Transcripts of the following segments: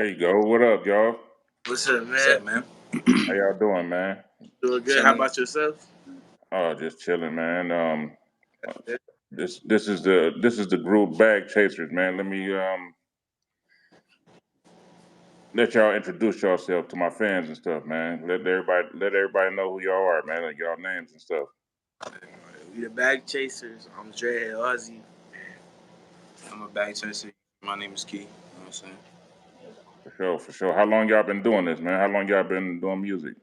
you go. What up, y'all? What's up, man? What's up, man? How y'all doing, man? Doing good. How about yourself? Oh, just chilling, man. This is the group Bagchaserzzz, man. Let me let y'all introduce yourself to my fans and stuff, man. Let everybody know who y'all are, man. Like y'all names and stuff. We the Bagchaserzzz. I'm Dre Ozzy. I'm a Bagchaser. My name is Key. You know what I'm saying? For sure. How long y'all been doing this, man? How long y'all been doing music?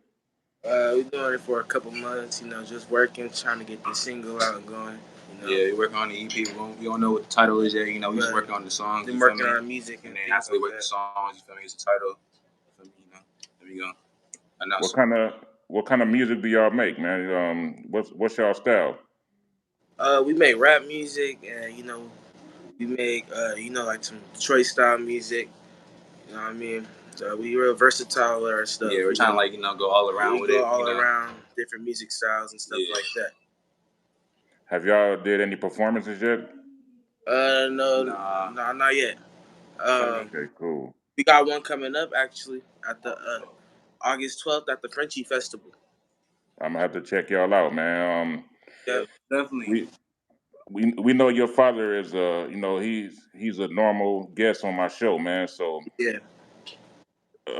We doing it for a couple months, just working, trying to get the single out and going. Yeah, we're working on the EP. We don't know what the title is yet. We just working on the songs. Been working on music and then after we work the songs, you feel me? It's the title. You feel me? There we go. What kind of music do y'all make, man? What's y'all style? We make rap music, and we make like some Detroit style music. You know what I mean? So we real versatile with our stuff. Yeah, we're trying to go all around with it. All around different music styles and stuff like that. Have y'all did any performances yet? No, not yet. Okay, cool. We got one coming up actually at the August 12th at the Frenchy Festival. I'm gonna have to check y'all out, man. Yeah, definitely. We know your father is he's a normal guest on my show, man. So yeah.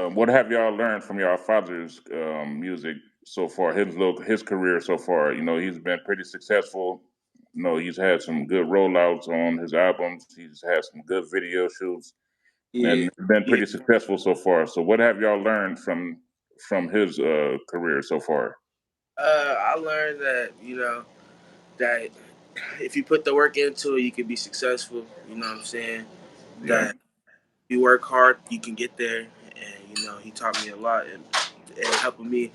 What have y'all learned from your father's music so far? His career so far. He's been pretty successful. He's had some good rollouts on his albums. He's had some good video shoots, and been pretty successful so far. So what have y'all learned from his career so far? I learned that that if you put the work into it, you can be successful. You know what I'm saying? Yeah. That you work hard, you can get there. And he taught me a lot and helping me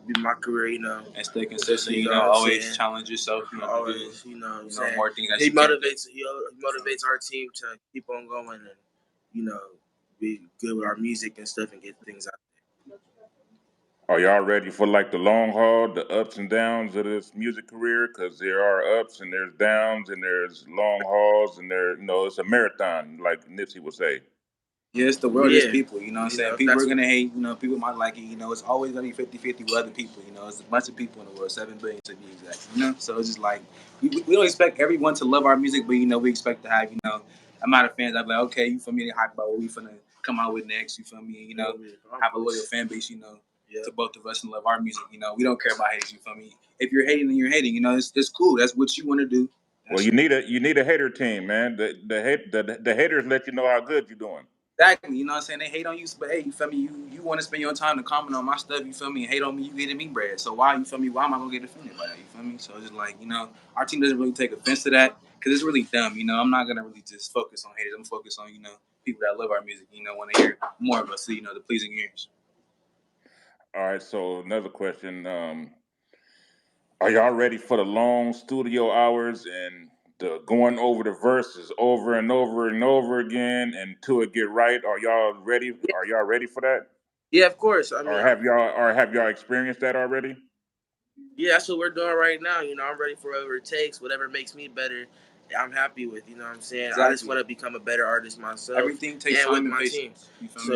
be my career. And stay consistent. Always challenge yourself. Always, more things. He motivates our team to keep on going and be good with our music and stuff and get things out. Are y'all ready for like the long haul, the ups and downs of this music career? Because there are ups and there's downs and there's long hauls and it's a marathon, like Nipsey would say. Yeah, it's the world is people, you know what I'm saying? People are going to hate, people might like it, it's always going to be 50-50 with other people, it's a bunch of people in the world, 7 billion to be exact, So it's just like, we don't expect everyone to love our music, but, we expect to have, amount of fans that be like, okay, you feel me, they hype about what we finna come out with next, you feel me, have a loyal fan base, to both of us and love our music, we don't care about haters, you feel me? If you're hating, then you're hating, it's cool, that's what you want to do. Well, you need a hater team, man. The haters let you know how good you're doing. Exactly, you know what I'm saying? They hate on you, but hey, you feel me? You want to spend your time to comment on my stuff, you feel me? And hate on me, you getting me bread. So why, you feel me? Why am I gonna get offended by that? You feel me? So it's just like, our team doesn't really take offense to that because it's really dumb. I'm not gonna really just focus on haters. I'm focused on people that love our music. Want to hear more of us, the pleasing ears. All right. So another question: are y'all ready for the long studio hours and going over the verses over and over and over again until it get right? Are y'all ready? Are y'all ready for that? Yeah, of course. I mean, or have y'all experienced that already? Yeah, that's what we're doing right now. I'm ready for whatever it takes, whatever makes me better. I'm happy with. You know what I'm saying? Exactly. I just want to become a better artist myself. Everything takes time and patience. So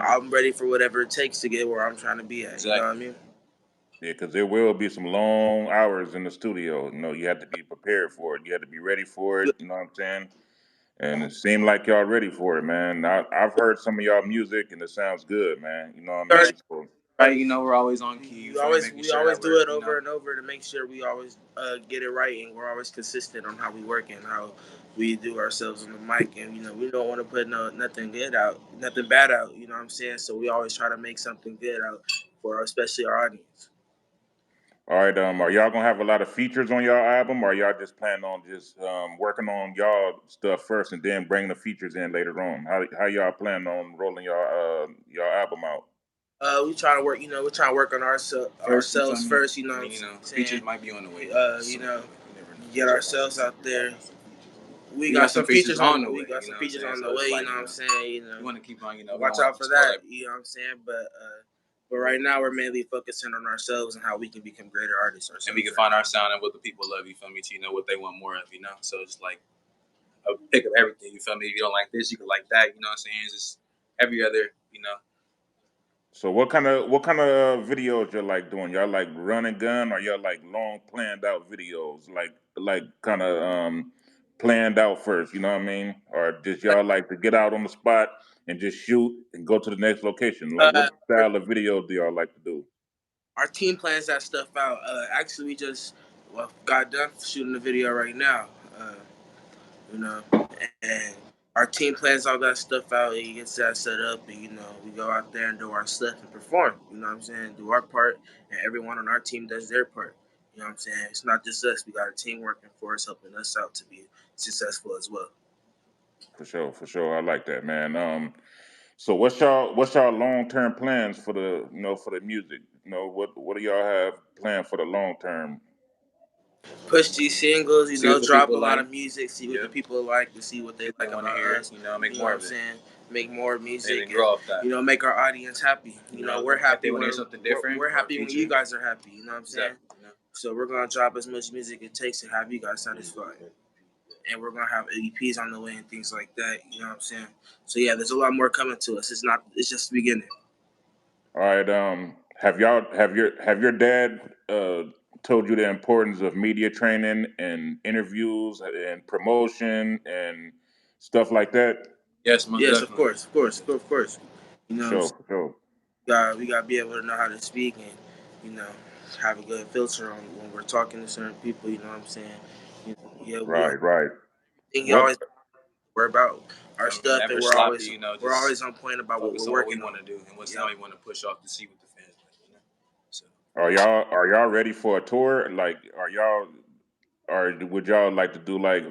I'm ready for whatever it takes to get where I'm trying to be at. Exactly. You know what I mean? Yeah, because there will be some long hours in the studio. You have to be prepared for it. You have to be ready for it. You know what I'm saying? And it seemed like y'all ready for it, man. I've heard some of y'all music and it sounds good, man. You know what I mean? So, right, we're always on key. We always do it over and over to make sure we always get it right, and we're always consistent on how we work and how we do ourselves on the mic. And we don't want to put nothing bad out. You know what I'm saying? So we always try to make something good out for especially our audience. All right, are y'all gonna have a lot of features on y'all album, or y'all just planning on just working on y'all stuff first and then bring the features in later on? How y'all plan on rolling y'all album out? We try to work. We're trying to work on ourselves first. Features might be on the way. Get ourselves out there. We got some features on the way. We got some features on the way. You know what I'm saying? You want to keep on. Watch out for that. You know what I'm saying? But right now we're mainly focusing on ourselves and how we can become greater artists ourselves. And we can find our sound and what the people love. You feel me? To what they want more of. So it's like a pick of everything. You feel me? If you don't like this, you can like that. You know what I'm saying? It's just every other, So what kind of videos y'all like doing? Y'all like run and gun, or y'all like long planned out videos, like kind of planned out first? You know what I mean? Or just y'all like to get out on the spot and just shoot and go to the next location? Like what style of videos do y'all like to do? Our team plans that stuff out. Actually, we just got done shooting the video right now. You know, and our team plans all that stuff out. He gets that set up, and we go out there and do our stuff and perform. You know what I'm saying? Do our part, and everyone on our team does their part. You know what I'm saying? It's not just us. We got a team working for us, helping us out to be successful as well. For sure. I like that, man. So what's y'all long term plans for the for the music? What do y'all have planned for the long term? Push these singles, drop a lot of music, see what the people like, to see what they like about us. Make more of it. Make more music, and grow off that. Make our audience happy. We're happy when there's something different. We're happy when you guys are happy. You know what I'm saying? So we're gonna drop as much music it takes to have you guys satisfied. And we're gonna have EPs on the way and things like that. You know what I'm saying? So yeah, there's a lot more coming to us. It's just the beginning. All right. Have your dad told you the importance of media training and interviews and promotion and stuff like that? Yes, of course. For sure. We gotta be able to know how to speak and have a good filter on when we're talking to certain people. You know what I'm saying? Right. We always we're about our stuff, and we're sloppy, always on point about what we're working on. What we want to do and what sound we want to push off to see what the fans like. So Are y'all ready for a tour? Like, would y'all like to do like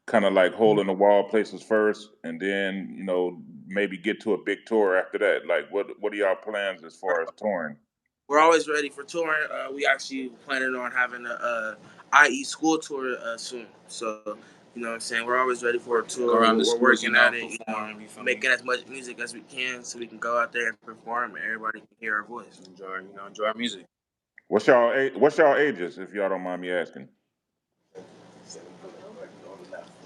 kind of like hole in the wall places first, and then maybe get to a big tour after that? Like, what are y'all plans as far as touring? We're always ready for touring. We actually planning on having a IE school tour soon. So you know what I'm saying? We're always ready for a tour. We're working at it, making as much music as we can so we can go out there and perform and everybody can hear our voice. Enjoy our music. What's y'all ages, if y'all don't mind me asking?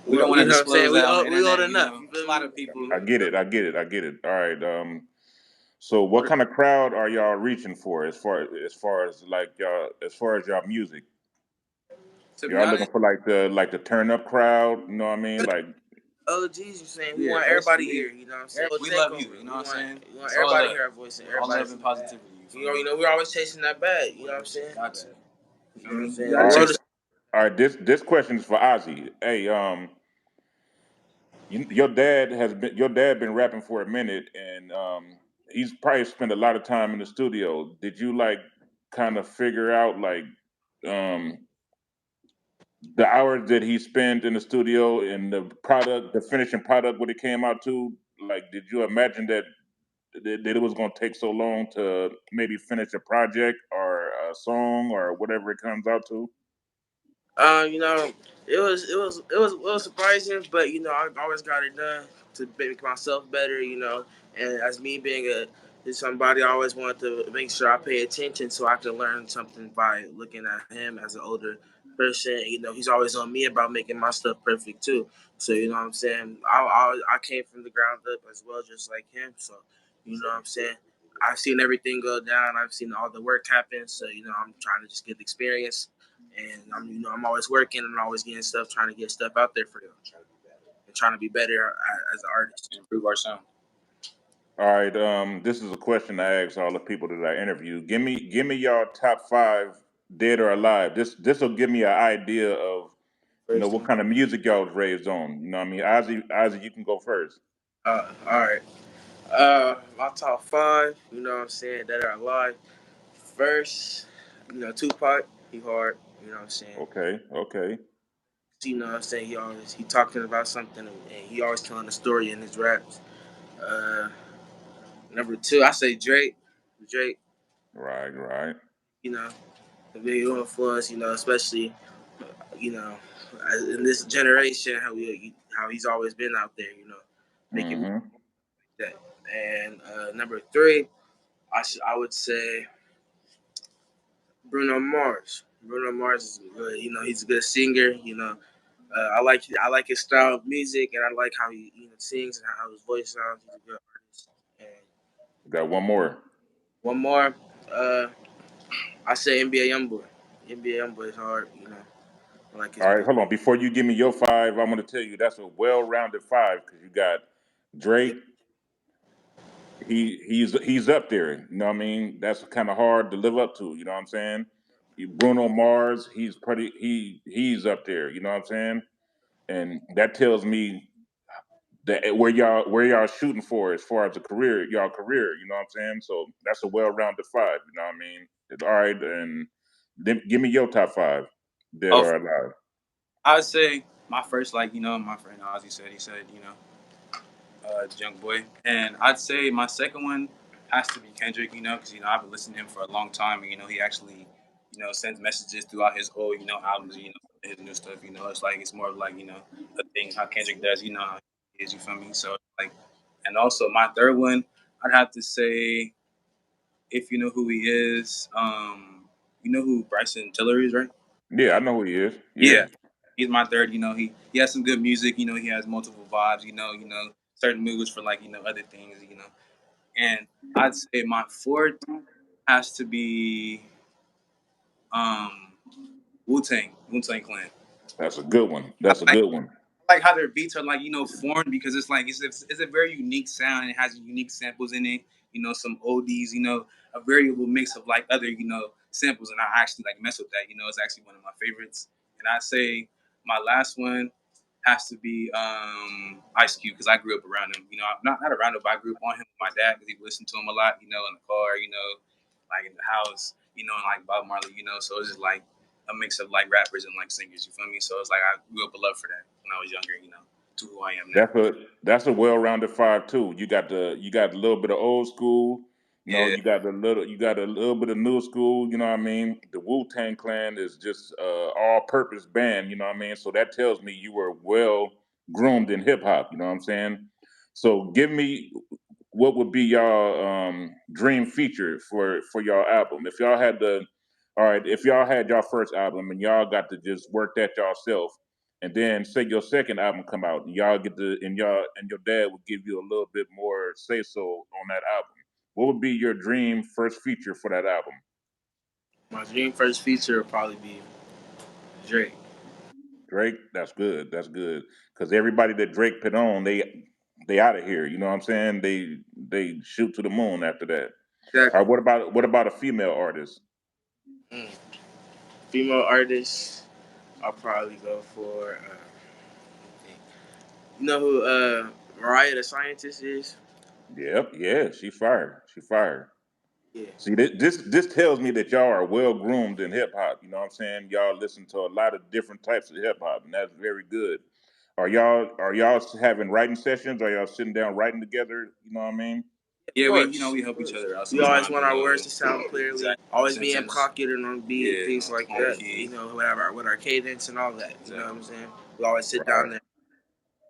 We don't want to disclose that. We old enough. A lot of people. I get it. All right. So what kind of crowd are y'all reaching for as far as y'all music? Y'all looking for like the turn up crowd? You know what I mean? Like OGs, you saying we want everybody here. You know what I'm saying? We love you. You know what I'm saying? We want everybody to hear our voice and everybody. All love and positivity. We're always chasing that bag. You know what I'm saying? Got to. You know what I'm saying? All right. This question is for Ozzy. Hey, your dad been rapping for a minute, and he's probably spent a lot of time in the studio. Did you like kind of figure out like um the hours that he spent in the studio and the finishing product, what it came out to? Like, did you imagine that it was going to take so long to maybe finish a project or a song or whatever it comes out to? It was surprising, but I always got it done to make myself better, and as me being somebody, I always wanted to make sure I pay attention so I could learn something by looking at him as an older person. He's always on me about making my stuff perfect too. So you know what I'm saying. I came from the ground up as well, just like him. So you know what I'm saying. I've seen everything go down. I've seen all the work happen. So I'm trying to just get the experience. And I'm always working and always getting stuff, trying to get stuff out there for them, and trying to be better as an artist, improve our sound. All right, this is a question I ask all the people that I interview. Give me y'all top 5 dead or alive. This will give me an idea of what kind of music y'all was raised on. You know what I mean? Ozzy, you can go first. All right. My top 5, you know what I'm saying, that are alive. First, Tupac, he hard, you know what I'm saying. Okay. You know what I'm saying, he talking about something and he always telling a story in his raps. Number 2, I say Drake. Right. A big influence, especially, you know, in this generation, how he's always been out there, making that. And number 3, I would say Bruno Mars. Bruno Mars is good. He's a good singer. I like his style of music, and I like how he sings and how his voice sounds. He's a good artist. Got one more. One more. I say NBA YoungBoy. NBA YoungBoy is hard, I like his All right, music. hold on. Before you give me your five, I'm going to tell you that's a well-rounded five because you got Yeah. Drake. He's up there. You know what I mean? That's kind of hard to live up to. You know what I'm saying? Bruno Mars. He's up there. You know what I'm saying? And that tells me that where y'all shooting for as far as y'all career. You know what I'm saying? So that's a well-rounded five. You know what I mean? All right, and then give me your top five dead Oh, or alive. I'd say my first, like, my friend Ozzy said, Young Boy. And I'd say my second one has to be Kendrick, because, I've been listening to him for a long time. And, he actually, sends messages throughout his old, albums, his new stuff, It's like, it's more of like, a thing how Kendrick does, how he is, you feel me? So, like, and also my third one, I'd have to say, if you know who he is, you know who Bryson Tiller is, right? Yeah, I know who he is. Yeah, Yeah. he's my third. He has some good music. He has multiple vibes. Certain moods for like other things. And I'd say my fourth has to be Wu-Tang Clan. That's a good one. I That's a like good one. I like how their beats are like foreign because it's like it's a very unique sound and it has unique samples in it. Some oldies. A variable mix of like other samples, and I actually like mess with that. It's actually one of my favorites. And I say my last one has to be Ice Cube because I grew up around him. Not around him, but I grew up on him with my dad because he listened to him a lot. In the car. Like in the house. And like Bob Marley. So it's just like a mix of like rappers and like singers. You feel me? So it's like I grew up a love for that when I was younger. To who I am now. That's a well-rounded five too. You got a little bit of old school. Yeah. You got a little bit of new school. You know what I mean? The Wu-Tang Clan is just all-purpose band. You know what I mean? So that tells me you were well groomed in hip hop. You know what I'm saying? So give me what would be y'all dream feature for y'all album if y'all had the all right if y'all had y'all first album and y'all got to just work that yourself and then say your second album come out and y'all get to and your dad would give you a little bit more say so on that album, what would be your dream first feature for that album? My dream first feature would probably be Drake. Drake. That's good. That's good because everybody that Drake put on, they out of here. You know what I'm saying? They shoot to the moon after that. All Exactly. right, what about a female artist? Mm. Female artists, I'll probably go for. You know who Mariah the Scientist is? Yep, yeah, she fired. She fired. Yeah. See, this tells me that y'all are well groomed in hip hop. You know what I'm saying? Y'all listen to a lot of different types of hip hop, and that's very good. Are y'all having writing sessions? Are y'all sitting down writing together? You know what I mean? Yeah, Of we course. we help each other out We always sometimes. want our words to sound clearly. Exactly. Always being Sentence. pocket and on beat, Yeah, things like on that. key. Whatever with our cadence and all that. You know what I'm saying? We always sit down Right. there.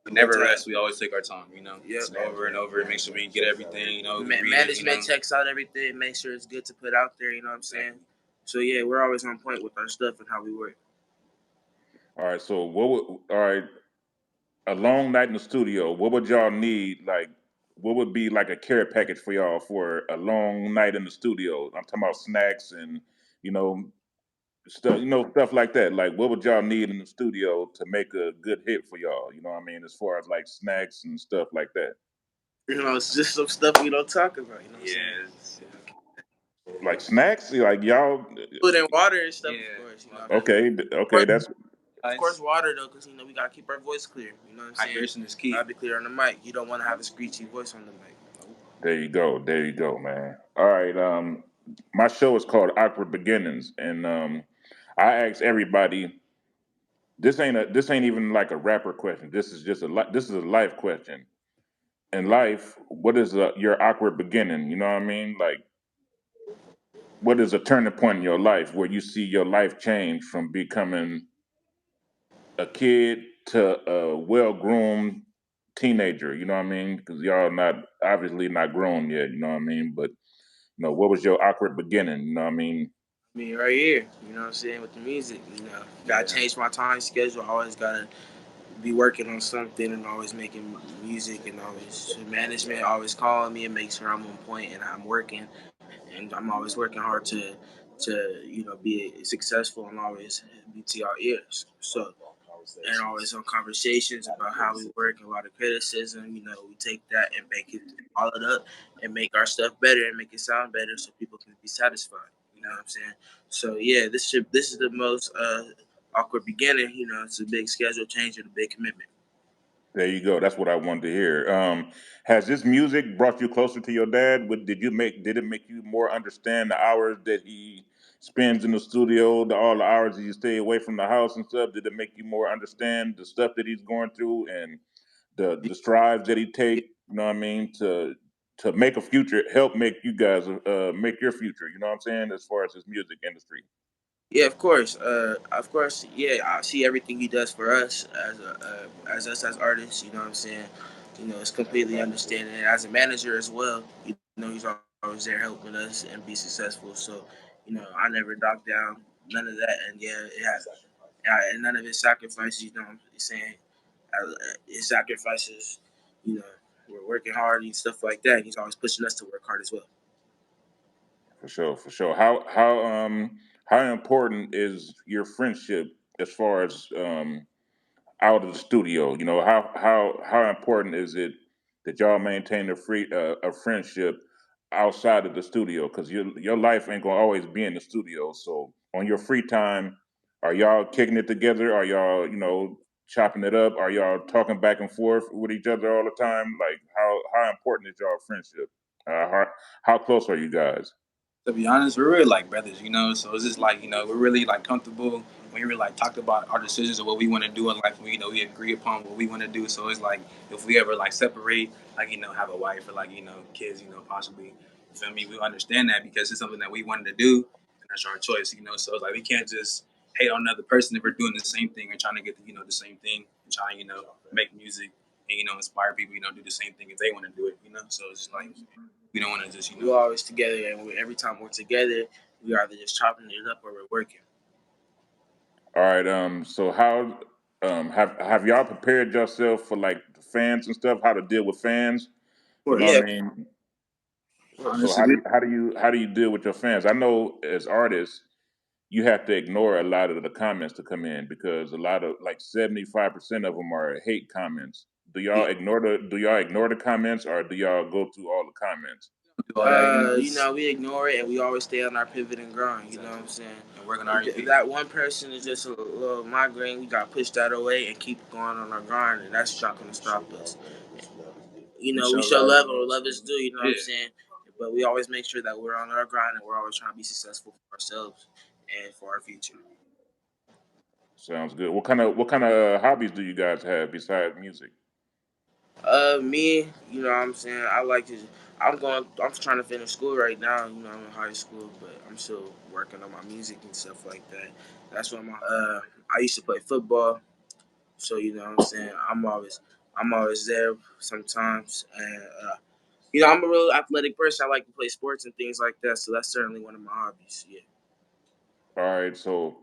We never rest. We always take our time. Yep. Just over and over, make sure we get everything. Read Management it. checks out everything, make sure it's good to put out there. You know what I'm saying? So yeah, we're always on point with our stuff and how we work. All right. So all right, a long night in the studio. What would y'all need? Like, what would be like a care package for y'all for a long night in the studio? I'm talking about snacks and you know stuff like that. Like, what would y'all need in the studio to make a good hit for y'all? You know what I mean? As far as like snacks and stuff like that. It's just some stuff we don't talk about. You know what I'm saying? Like snacks, like y'all. Food and water and stuff, of course. Okay, that's Of course, water though, because we gotta keep our voice clear. You know what I'm saying? Hydration is key. Gotta be clear on the mic. You don't want to have a screechy voice on the mic. there you go, there you go, man. All right, my show is called Awkward Beginnings, and I ask everybody. This ain't even like a rapper question. This is just this is a life question. In life, what is your awkward beginning? You know what I mean? Like, what is a turning point in your life where you see your life change from becoming a kid to a well-groomed teenager? You know what I mean? Because y'all not obviously not grown yet. You know what I mean? But what was your awkward beginning? You know what I mean? Right here, you know what I'm saying, with the music, gotta change my time schedule. I always gotta be working on something and always making music, and always management always calling me and make sure I'm on point and I'm working, and I'm always working hard to be successful and always be to y'all ears. So, and always on conversations about how we work, and a lot of criticism. We take that and make it all it up and make our stuff better and make it sound better so people can be satisfied. You know what I'm saying? So yeah, this is the most awkward beginning. It's a big schedule change and a big commitment. There you go. That's what I wanted to hear. Has this music brought you closer to your dad? Did it make you more understand the hours that he spends in the studio, all the hours that you stay away from the house and stuff? Did it make you more understand the stuff that he's going through and the strides that he take? You know what I mean? To make a future, help make you guys make your future. You know what I'm saying? As far as his music industry. Yeah, of course. Yeah, I see everything he does for us as us as artists. You know what I'm saying? It's completely understanding. And as a manager as well, he's always there helping us and be successful. So, I never knock down none of that. And yeah, and none of his sacrifices. I'm saying, his sacrifices. We're working hard and stuff like that. He's always pushing us to work hard as well. For sure, for sure. How important is your friendship as far as out of the studio? How important is it that y'all maintain a friendship outside of the studio? Because your life ain't gonna always be in the studio. So on your free time, are y'all kicking it together? Are y'all chopping it up? Are y'all talking back and forth with each other all the time? Like how important is y'all friendship? How close are you guys? To be honest, we're really like brothers, So it's just like, we're really like comfortable. We really like talked about our decisions of what we want to do in life. We agree upon what we want to do. So it's like if we ever like separate, like have a wife or like kids, possibly. You feel me? We understand that because it's something that we wanted to do, and that's our choice. So it's like we can't just hate on another person if we're doing the same thing and trying to get the same thing and trying make music and inspire people do the same thing if they want to do it. So it's just like. We don't want to just, We're always together, and every time we're together, we either just chopping it up or we're working. All right. So how have y'all prepared yourself for like the fans and stuff? How to deal with fans? You know Yeah. what I mean? So honestly, how do you deal with your fans? I know as artists, you have to ignore a lot of the comments to come in because a lot of like 75% of them are hate comments. Do y'all ignore the comments or do y'all go through all the comments? We ignore it and we always stay on our pivot and grind. You know what I'm saying? And working on If that one person is just a little migraine, we gotta push that away and keep going on our grind, and that's not gonna stop us. We show love and love is due. You know what I'm saying? But we always make sure that we're on our grind and we're always trying to be successful for ourselves and for our future. Sounds good. What kind of hobbies do you guys have besides music? Me, what I'm saying, I'm trying to finish school right now. I'm in high school, but I'm still working on my music and stuff like that. That's what I used to play football, so what I'm saying, I'm always there sometimes, and I'm a real athletic person. I like to play sports and things like that, so that's certainly one of my hobbies. Yeah. All right. So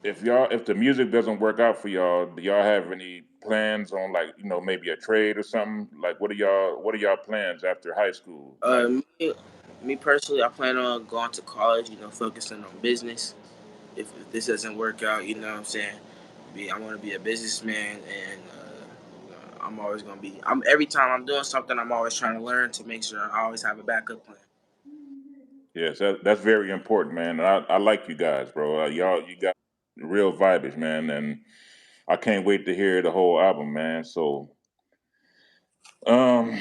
if the music doesn't work out for y'all, do y'all have any plans on like maybe a trade or something? Like what are y'all plans after high school? Like Me personally, I plan on going to college. Focusing on business. If this doesn't work out, what I'm saying, I want to be a businessman, and I'm always gonna be. Every time I'm doing something, I'm always trying to learn to make sure I always have a backup plan. yes, that's very important, man. I like you guys, bro. You got real vibes, man, and I can't wait to hear the whole album, man. So um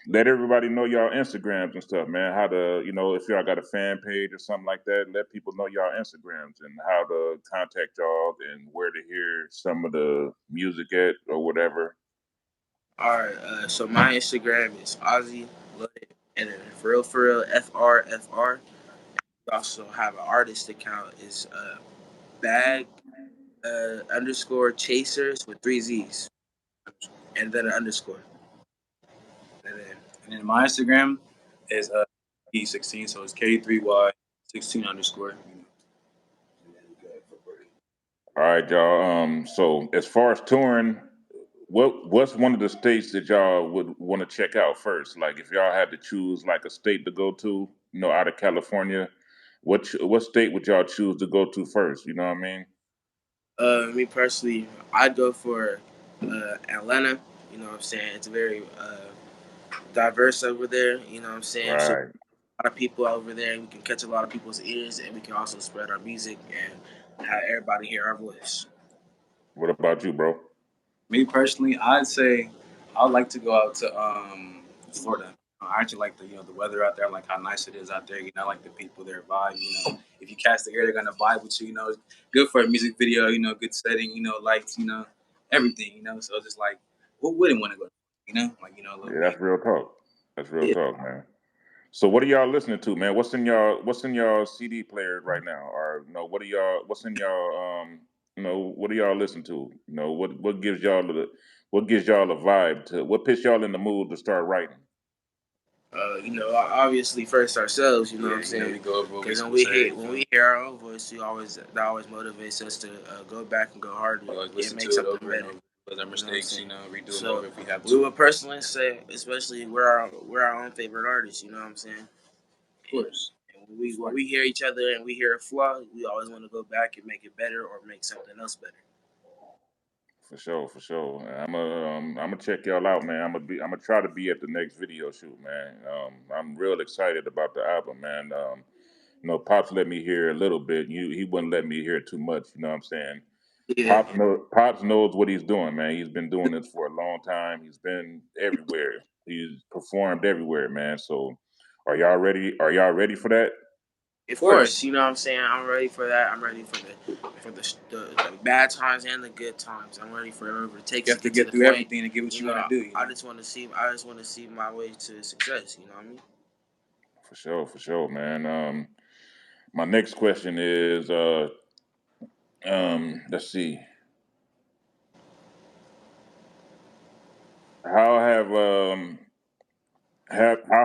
let everybody know y'all Instagrams and stuff, man. How to, if y'all got a fan page or something like that, let people know y'all Instagrams and how to contact y'all and where to hear some of the music at or whatever. All right. So my Instagram is Ozzy Loaded, and then for real, FRFR. We also have an artist account. Is bag underscore chasers with three Z's, and then an underscore. and then my Instagram is E16, so it's K3Y16 underscore. All right, y'all. So as far as touring, what's one of the states that y'all would want to check out first? Like if y'all had to choose like a state to go to, out of California, what state would y'all choose to go to first? You know what I mean? Me personally, I'd go for Atlanta. You know what I'm saying? It's very diverse over there. You know what I'm saying? So Right. a lot of people over there. We can catch a lot of people's ears, and we can also spread our music and have everybody hear our voice. What about you, bro? Me personally, I'd say I'd like to go out to Florida. I actually like the weather out there. I like how nice it is out there. I like the people there vibe. If you catch the air, they're gonna vibe with you. It's good for a music video. Good setting. Lights. Everything. So it's just like, who wouldn't want to go? A little Yeah, bit. that's real talk. That's real Yeah. talk, man. So what are y'all listening to, man? What's in y'all CD players right now? Or what's in y'all what do y'all listen to? What gives y'all a vibe to what puts y'all in the mood to start writing? Obviously first ourselves. You know what I'm We saying? go over what Because say. when we hear our own voice, that always motivates us to go back and go harder We always and listen make to it something over and better. over. With our mistakes, redo them So over if we have we to. would personally say, especially we're our own favorite artists. You know what I'm saying? Of course. And when we hear each other and we hear a flaw, we always want to go back and make it better or make something else better. For sure, for sure. I'm gonna check y'all out, man. I'm gonna try to be at the next video shoot, man. I'm real excited about the album, man. Pops let me hear a little bit. He wouldn't let me hear too much. You know what I'm saying? Yeah. Pops knows what he's doing, man. He's been doing this for a long time. He's been everywhere. He's performed everywhere, man. So, are y'all ready? Are y'all ready for that? Of course, you know what I'm saying. I'm ready for that. I'm ready for the bad times and the good times. I'm ready for whatever it takes You have to to get get to the through point. everything and get what you want to do. I just want to see. I just want to see my way to success. You know what I mean? For sure, man. My next question is, let's see, how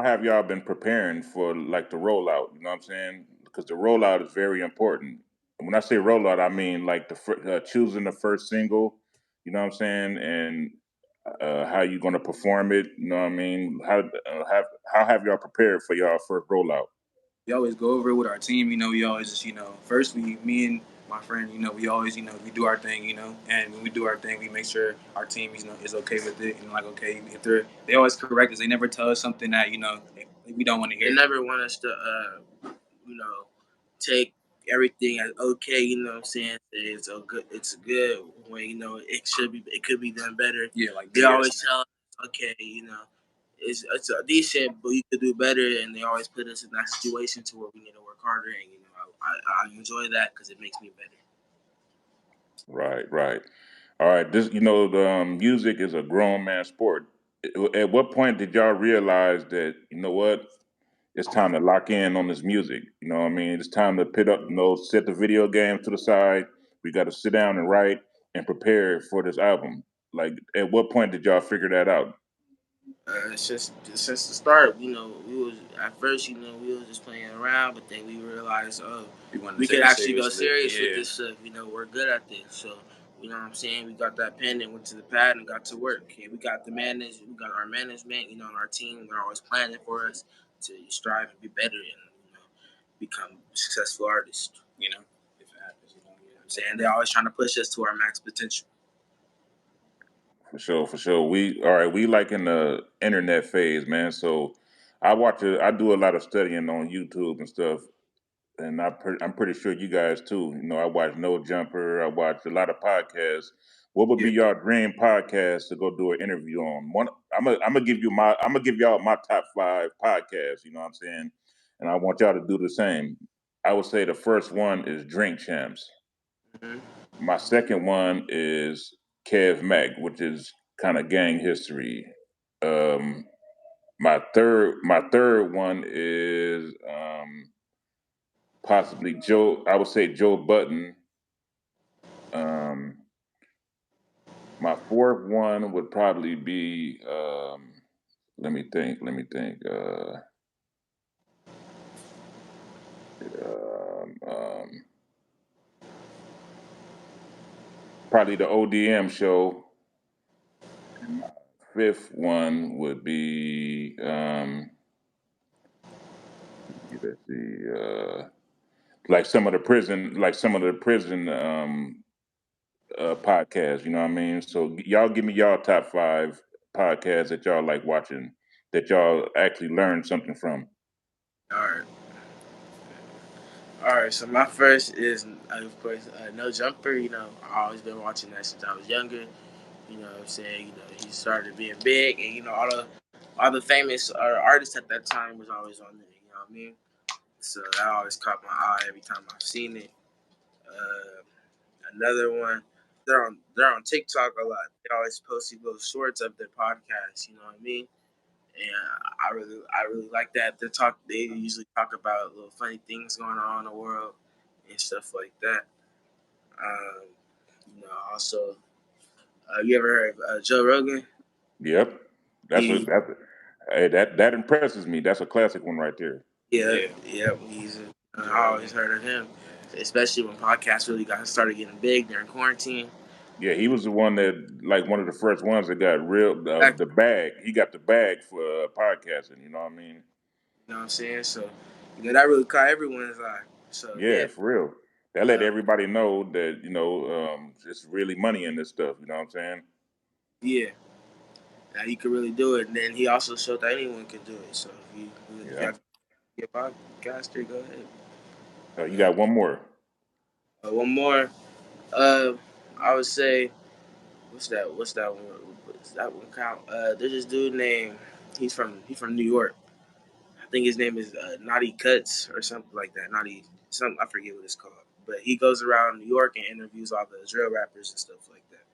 have y'all been preparing for like the rollout? You know what I'm saying? Because the rollout is very important. And when I say rollout, I mean like choosing the first single. You know what I'm saying? And how you going to perform it? You know what I mean? How have y'all prepared for y'all first rollout? We always go over it with our team. We always just, first me and my friend, we always, we do our thing, and when we do our thing, we make sure our team, is okay with it. And like, okay, if they always correct us. They never tell us something that, we don't want to hear. They never want us to, you know, take everything as okay. You know what I'm saying? It's a good. It's good when it could be done better. Yeah, like they always tell us, okay, it's a decent, but you could do better, and they always put us in that situation to where we need to work harder, and I enjoy that because it makes me better. Right, right. All right. The music is a grown man sport. At what point did y'all realize that what? It's time to lock in on this music. You know what I mean? It's time to set the video game to the side. We got to sit down and write and prepare for this album. Like, at what point did y'all figure that out? It's just since the start, we was at first, we was just playing around, but then we realized, we could actually go serious with this stuff. We're good at this, so you know what I'm saying. We got that pen and went to the pad and got to work. Okay, we got our management, and our team. They're always planning for us to strive and be better and become successful artists. If it happens, you know what I'm saying. They're always trying to push us to our max potential. For sure, for sure. We like in the internet phase, man. So I do a lot of studying on YouTube and stuff, and I'm pretty sure you guys too. I watch No Jumper. I watch a lot of podcasts. What would be your dream podcast to go do an interview on? I'm gonna give y'all my top 5 podcasts. You know what I'm saying? And I want y'all to do the same. I would say the first one is Drink Champs. Mm-hmm. My second one is KevMac, which is kind of gang history. Um, my third one is possibly Joe. I would say Joe Button. Um, my fourth one would probably be. Let me think. Let me think. Um, um, Probably the ODM show. And my fifth one would be let's see, like some of the prison podcasts. You know what I mean? So y'all give me y'all top 5 podcasts that y'all like watching, that y'all actually learned something from. All right. So my first is, of course, No Jumper. You know, I always been watching that since I was younger. You know what I'm saying? You know, he started being big, and you know, all the famous artists at that time was always on there. You know what I mean? So that always caught my eye every time I've seen it. Another one, they're on TikTok a lot. They always posting little shorts of their podcast. You know what I mean? And I really like that. They usually talk about little funny things going on in the world and stuff like that. You know, also, you ever heard of Joe Rogan? Yep, He, hey, that impresses me. That's a classic one right there. yeah. I always heard of him, especially when podcasts really got started getting big during quarantine. Yeah, he was the one that, like, one of the first ones that got real the bag. He got the bag for podcasting. You know what I mean? You know what I'm saying? So, you know, that really caught everyone's eye. So, Yeah, for real. That let everybody know that it's really money in this stuff. You know what I'm saying? Yeah. Now you can really do it. And then he also showed that anyone can do it. So, if you have your podcaster, go ahead. You got one more. One more. I would say, what's that one? What's that one count? There's this dude named, he's from New York. I think his name is Naughty Cuts or something like that. I forget what it's called. But he goes around New York and interviews all the drill rappers and stuff like that.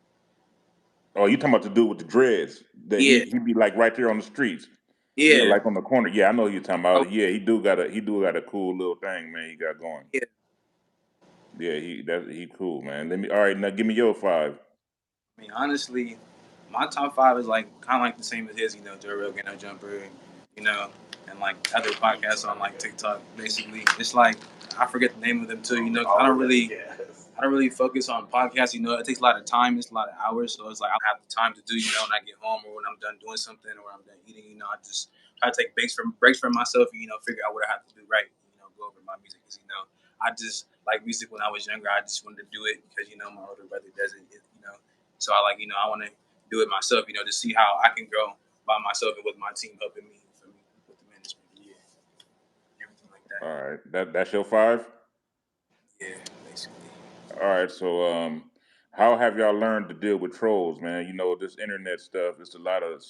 Oh, you talking about the dude with the dreads? That he be like right there on the streets. Yeah. Like on the corner. Yeah, I know who you're talking about. Yeah, he do got a cool little thing, man. He got going. Yeah. Yeah, he cool, man. All right, now give me your 5. I mean, honestly, my top 5 is like kind of like the same as his. You know, Joe Rogan, No Jumper, you know, and like other podcasts on like TikTok. Basically, it's like I forget the name of them too. You know, I don't really focus on podcasts. You know, it takes a lot of time. It's a lot of hours. So it's like I don't have the time to do. You know, when I get home or when I'm done doing something or when I'm done eating. You know, I just try to take breaks from myself. And, you know, figure out what I have to do right. You know, go over my music. Because, you know, I just like music when I was younger. I just wanted to do it because, you know, my older brother does it. You know, so I like, you know, I want to do it myself. You know, to see how I can grow by myself and with my team helping me with the management. Yeah, everything like that. All right, that's your 5. Yeah, basically. All right, so how have y'all learned to deal with trolls, man? You know, this internet stuff. It's a lot of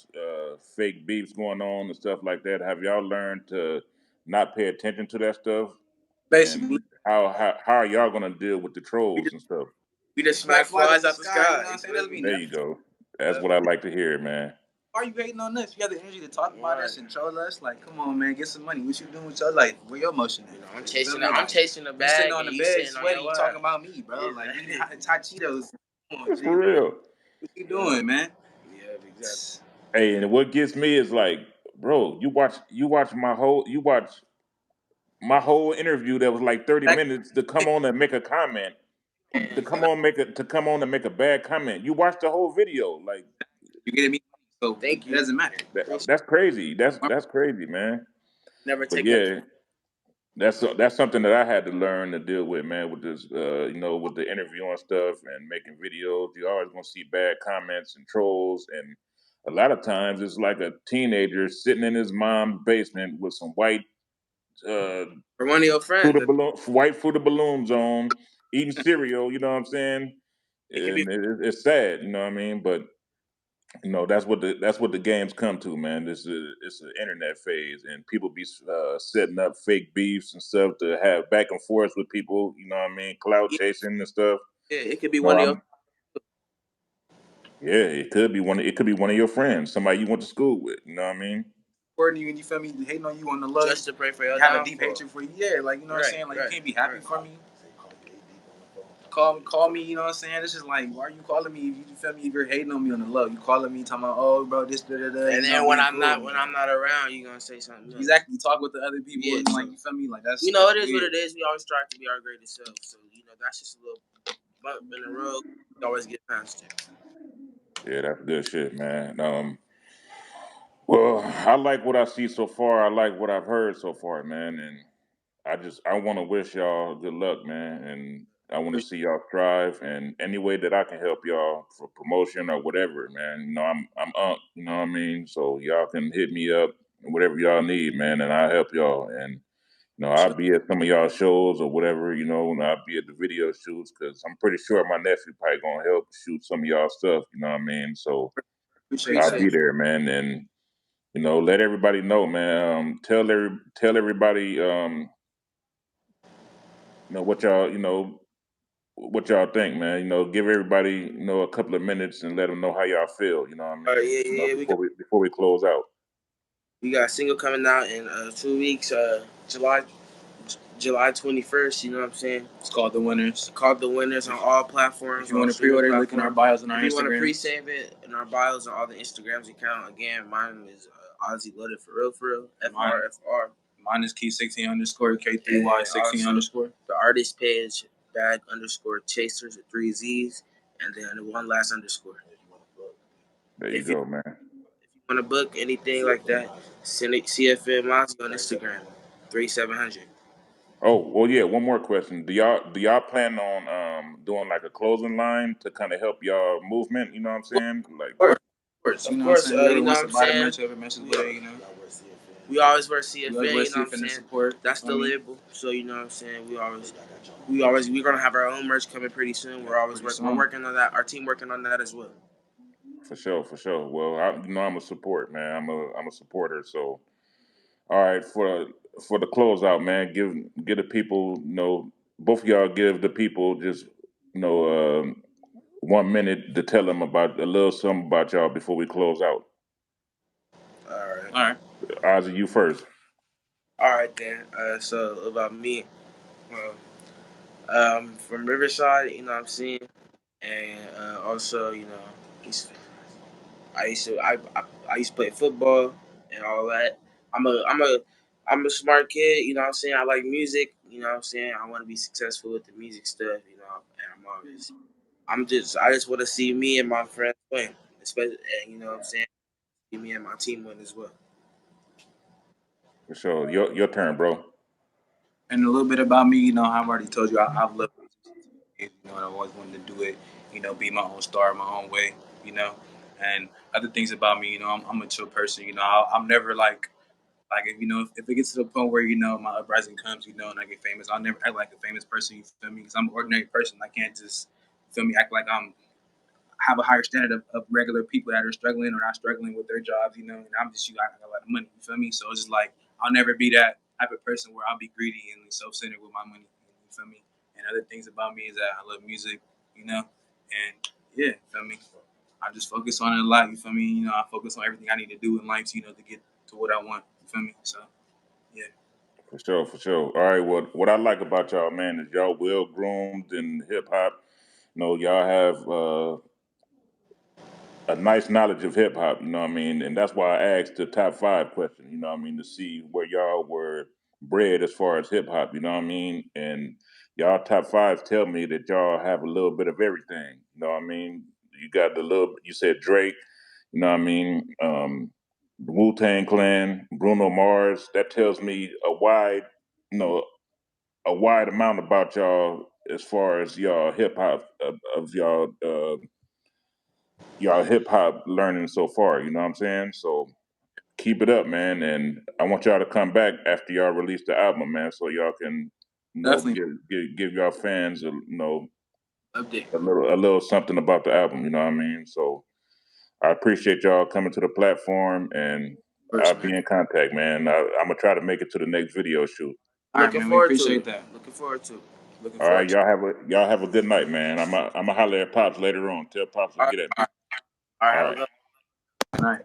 fake beefs going on and stuff like that. Have y'all learned to not pay attention to that stuff? Basically, and how are y'all gonna deal with the trolls and stuff? We just smack flies out the sky. You know what I'm saying? There you go. That's what I like to hear, man. Why are you hating on us? You have the energy to talk about us and troll us. Like, come on, man, get some money. What you doing with your life? Where your emotion at? I'm chasing the bag. You sitting on the bed, sweaty, talking about me, bro. Yeah. Like, eating hot Cheetos. Come on, G. For real. What you doing, man? Yeah, exactly. Hey, and what gets me is like, bro, you watch my whole interview that was like 30 minutes to come on and make a comment. To come on and make a bad comment. You watch the whole video, like you getting me? So thank you. It doesn't matter. That's crazy. That's crazy, man. Never take that. That's something that I had to learn to deal with, man. With this, with the interviewing stuff and making videos, you always gonna see bad comments and trolls, and a lot of times it's like a teenager sitting in his mom's basement with some white. For one of your friends, white fruited balloons on, eating cereal. You know what I'm saying? It's sad. You know what I mean? But you know that's what the games come to, man. It's an internet phase, and people be setting up fake beefs and stuff to have back and forth with people. You know what I mean? Cloud chasing and stuff. Yeah, it could be one of your. Yeah, it could be one. It could be one of your friends, somebody you went to school with. You know what I mean? You feel me? Hating on you on the low. Just to pray for your have a deep hatred for you. Yeah, like you know what I'm saying. Like you can't be happy for me. Call me, you know what I'm saying? It's just like, why are you calling me? You feel me? If you're hating on me on the low, you calling me talking about, oh, bro, this, da, da, da. And then when I'm not around, you gonna say something else. Exactly. Talk with the other people, and like, you feel me? Like that's. You know, it is what it is. We always strive to be our greatest self. So you know, that's just a little bump in the road, we always get past it. Yeah, that's good shit, man. Well, I like what I see so far. I like what I've heard so far, man, and I want to wish y'all good luck, man, and I want to see y'all thrive. And any way that I can help y'all for promotion or whatever, man, I'm up. You know what I mean? So y'all can hit me up, whatever y'all need, man, and I'll help y'all. And I'll be at some of y'all shows or whatever, and I'll be at the video shoots because I'm pretty sure my nephew probably gonna help shoot some of y'all stuff. You know what I mean? So I'll be there, man, and let everybody know, man. Tell everybody, what y'all think, man. Give everybody, a couple of minutes and let them know how y'all feel. You know what I mean? Yeah. Before we close out. We got a single coming out in 2 weeks, July 21st. You know what I'm saying? It's called The Winners. It's called The Winners on all platforms. If you want to pre-order, look in our bios on our Instagram. If you want to pre-save it in our bios on all the Instagrams account. Again, mine is Ozzy Loaded for real. FRFR. Mine is Key16_ K3Y16_. The artist page Bag_Chasers with 3 Z's and then one last underscore. There you go, man. If you want to book anything like that, send it CFM Ozzy on Instagram 3700. Oh, well, yeah. One more question. Do y'all plan on doing like a clothing line to kind of help y'all movement? You know what I'm saying? Like, of course. You know what I'm saying? We always wear CFA, you know what I'm saying? Support, that's the label. So you know what I'm saying? We're gonna have our own merch coming pretty soon. We're working on that. Our team working on that as well. For sure. Well, I'm a support, man. I'm a supporter. So, all right, for the closeout, man, give the people, both of y'all give the people just, 1 minute to tell them about a little something about y'all before we close out. All right. Ozzy, you first. All right, then. So about me, from Riverside, you know what I'm saying, and also, I used to play football and all that. I'm a smart kid, you know what I'm saying. I like music, you know what I'm saying. I want to be successful with the music stuff, and I just want to see me and my friends win, especially, and you know what I'm saying. See me and my team win as well. For sure, your turn, bro. And a little bit about me, I've already told you I've loved music, and I always wanted to do it, be my own star, my own way, and other things about me, I'm a chill person, I'm never like if it gets to the point where, my uprising comes, and I get famous, I'll never act like a famous person, you feel me? Because I'm an ordinary person. I can't just, act like have a higher standard of regular people that are struggling or not struggling with their jobs, and I'm just, I got a lot of money, you feel me? So it's just like, I'll never be that type of person where I'll be greedy and self-centered with my money, you feel me? And other things about me is that I love music, and yeah, feel me? I just focus on it a lot, you feel me? I focus on everything I need to do in life, to get to what I want, you feel me? So, yeah. For sure. All right, what I like about y'all, man, is y'all well groomed in hip hop. Y'all have a nice knowledge of hip hop, you know what I mean? And that's why I asked the top 5 question, you know what I mean, to see where y'all were bred as far as hip hop, you know what I mean? And y'all top 5 tell me that y'all have a little bit of everything, you know what I mean? You said Drake, you know what I mean? The Wu-Tang Clan, Bruno Mars, that tells me you know, a wide amount about y'all as far as y'all hip hop of y'all hip hop learning so far. You know what I'm saying? So keep it up, man. And I want y'all to come back after y'all release the album, man, so y'all can give y'all fans Update. a little something about the album. You know what I mean? So I appreciate y'all coming to the platform, and I'll be in contact, man. I'm gonna try to make it to the next video shoot. Looking forward to it. All right, y'all have a good night, man. I'm a holler at Pops later on. Tell Pops to get at me. All right. All right.